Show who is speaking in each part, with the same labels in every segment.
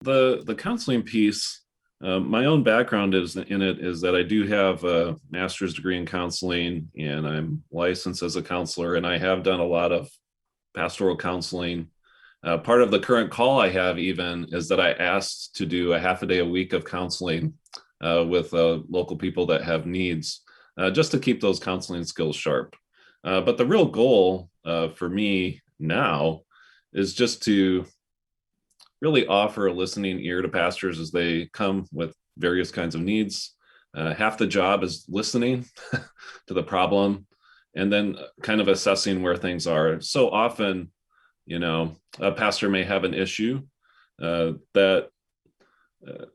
Speaker 1: The counseling piece, my own background is that I do have a master's degree in counseling, and I'm licensed as a counselor, and I have done a lot of pastoral counseling. Part of the current call I have even is that I asked to do a half a day a week of counseling with local people that have needs, just to keep those counseling skills sharp. But the real goal for me now is just to really offer a listening ear to pastors as they come with various kinds of needs. Half the job is listening to the problem and then kind of assessing where things are. So often, a pastor may have an issue that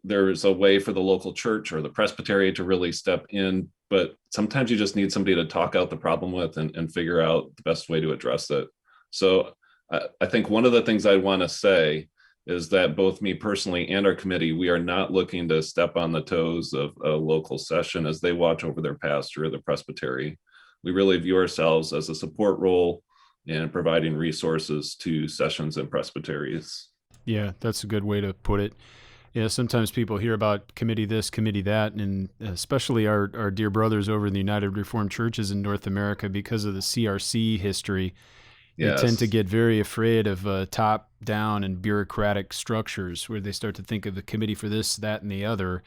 Speaker 1: there's a way for the local church or the presbytery to really step in, but sometimes you just need somebody to talk out the problem with and figure out the best way to address it. So I think one of the things I want to say is that both me personally and our committee, we are not looking to step on the toes of a local session as they watch over their pastor or the presbytery. We really view ourselves as a support role in providing resources to sessions and presbyteries.
Speaker 2: Yeah, that's a good way to put it. Yeah, sometimes people hear about committee this, committee that, and especially our dear brothers over in the United Reformed Churches in North America, because of the CRC history, they tend to
Speaker 1: Yes.
Speaker 2: get very afraid of top-down and bureaucratic structures where they start to think of the committee for this, that, and the other,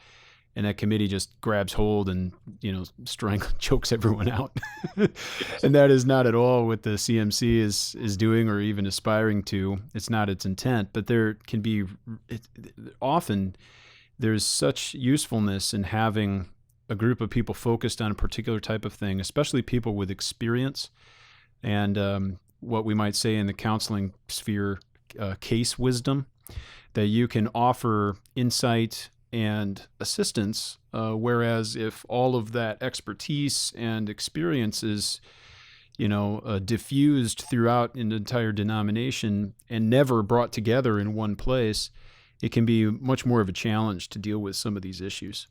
Speaker 2: and that committee just grabs hold and chokes everyone out.
Speaker 1: Yes.
Speaker 2: And that is not at all what the CMC is doing or even aspiring to. It's not its intent, but there can be often there's such usefulness in having a group of people focused on a particular type of thing, especially people with experience and what we might say in the counseling sphere, case wisdom, that you can offer insight and assistance, whereas if all of that expertise and experience is, diffused throughout an entire denomination and never brought together in one place, it can be much more of a challenge to deal with some of these issues.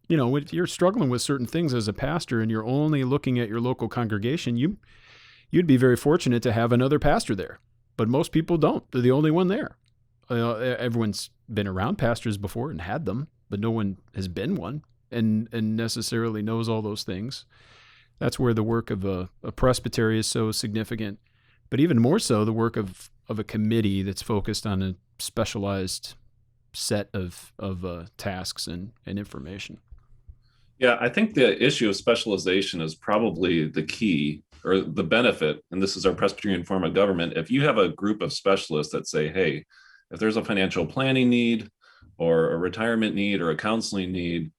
Speaker 2: If you're struggling with certain things as a pastor and you're only looking at your local congregation, you'd be very fortunate to have another pastor there. But most people don't. They're the only one there. Everyone's been around pastors before and had them, but no one has been one and necessarily knows all those things. That's where the work of a presbytery is so significant, but even more so the work of a committee that's focused on a specialized set of tasks and information.
Speaker 1: Yeah, I think the issue of specialization is probably the key or the benefit, and this is our Presbyterian form of government. If you have a group of specialists that say, hey, if there's a financial planning need or a retirement need or a counseling need,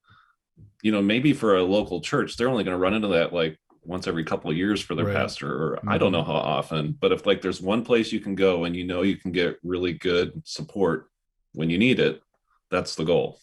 Speaker 1: maybe for a local church, they're only going to run into that like once every couple of years for their
Speaker 2: Right.
Speaker 1: pastor, or I don't
Speaker 2: Mm-hmm.
Speaker 1: know how often, but if like there's one place you can go and you can get really good support when you need it, that's the goal.